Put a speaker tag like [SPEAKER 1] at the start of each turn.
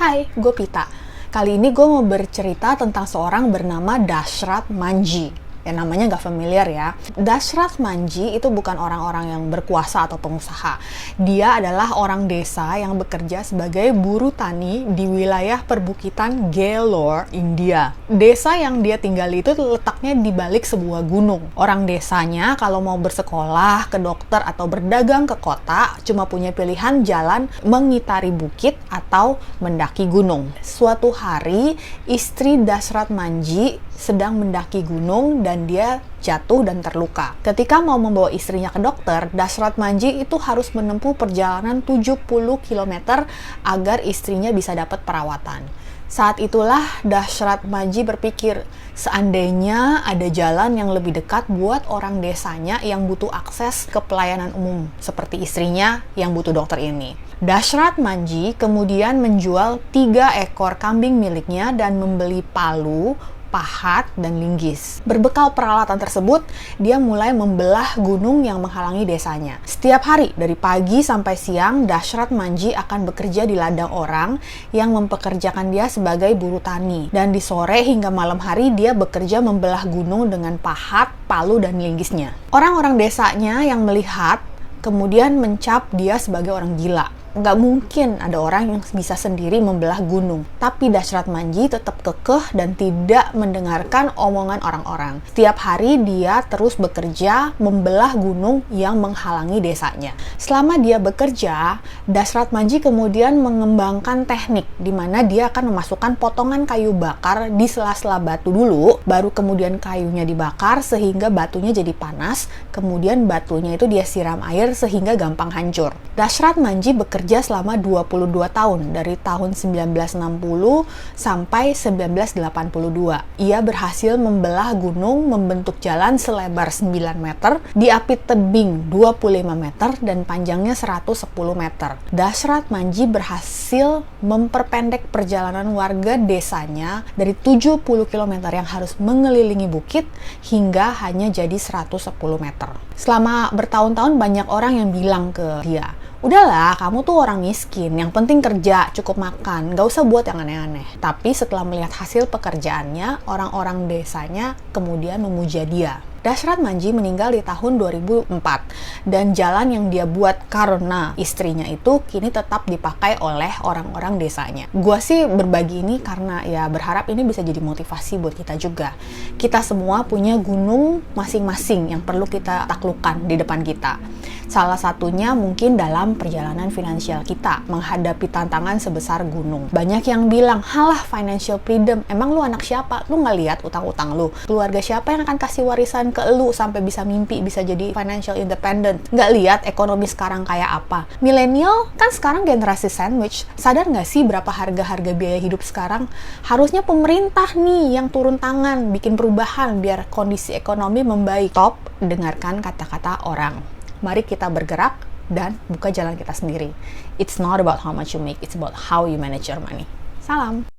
[SPEAKER 1] Hai, gue Pita. Kali ini gue mau bercerita tentang seorang bernama Dashrath Manjhi. Ya namanya nggak familiar ya. Dashrath Manjhi itu bukan orang-orang yang berkuasa atau pengusaha. Dia adalah orang desa yang bekerja sebagai buruh tani di wilayah perbukitan Galore, India. Desa yang dia tinggali itu letaknya di balik sebuah gunung. Orang desanya kalau mau bersekolah, ke dokter, atau berdagang ke kota, cuma punya pilihan jalan mengitari bukit atau mendaki gunung. Suatu hari, istri Dashrath Manjhi sedang mendaki gunung dan dia jatuh dan terluka. Ketika mau membawa istrinya ke dokter, Dashrath Manjhi itu harus menempuh perjalanan 70 km agar istrinya bisa dapat perawatan. Saat itulah Dashrath Manjhi berpikir, seandainya ada jalan yang lebih dekat buat orang desanya yang butuh akses ke pelayanan umum, seperti istrinya yang butuh dokter ini. Dashrath Manjhi kemudian menjual 3 ekor kambing miliknya dan membeli palu, pahat, dan linggis. Berbekal peralatan tersebut, dia mulai membelah gunung yang menghalangi desanya. Setiap hari, dari pagi sampai siang, Dashrath Manjhi akan bekerja di ladang orang yang mempekerjakan dia sebagai buruh tani. Dan di sore hingga malam hari, dia bekerja membelah gunung dengan pahat, palu, dan linggisnya. Orang-orang desanya yang melihat kemudian mencap dia sebagai orang gila. Nggak mungkin ada orang yang bisa sendiri membelah gunung. Tapi Dashrath Manjhi tetap kekeh dan tidak mendengarkan omongan orang-orang. Setiap hari dia terus bekerja membelah gunung yang menghalangi desanya. Selama dia bekerja, Dashrath Manjhi kemudian mengembangkan teknik di mana dia akan memasukkan potongan kayu bakar di sela-sela batu dulu, baru kemudian kayunya dibakar sehingga batunya jadi panas, kemudian batunya itu dia siram air sehingga gampang hancur. Dashrath Manjhi bekerja selama 22 tahun, dari tahun 1960 sampai 1982. Ia berhasil membelah gunung, membentuk jalan selebar 9 meter, diapit tebing 25 meter, dan panjangnya 110 meter. Dashrath Manjhi berhasil memperpendek perjalanan warga desanya dari 70 km yang harus mengelilingi bukit hingga hanya jadi 110 meter. Selama bertahun-tahun banyak orang yang bilang ke dia, udahlah, kamu tuh orang miskin, yang penting kerja, cukup makan, gak usah buat yang aneh-aneh. Tapi setelah melihat hasil pekerjaannya, orang-orang desanya kemudian memuja dia. Dashrath Manjhi meninggal di tahun 2004, dan jalan yang dia buat karena istrinya itu kini tetap dipakai oleh orang-orang desanya. Gua sih berbagi ini karena ya berharap ini bisa jadi motivasi buat kita juga. Kita semua punya gunung masing-masing yang perlu kita taklukkan di depan kita. Salah satunya mungkin dalam perjalanan finansial kita menghadapi tantangan sebesar gunung. Banyak yang bilang, halah financial freedom, emang lu anak siapa? Lu nggak lihat utang-utang lu? Keluarga siapa yang akan kasih warisan ke lu sampai bisa mimpi, bisa jadi financial independent? Nggak lihat ekonomi sekarang kayak apa? Milenial kan sekarang generasi sandwich. Sadar nggak sih berapa harga-harga biaya hidup sekarang? Harusnya pemerintah nih yang turun tangan, bikin perubahan biar kondisi ekonomi membaik. Stop dengarkan kata-kata orang. Mari kita bergerak dan buka jalan kita sendiri. It's not about how much you make, it's about how you manage your money. Salam!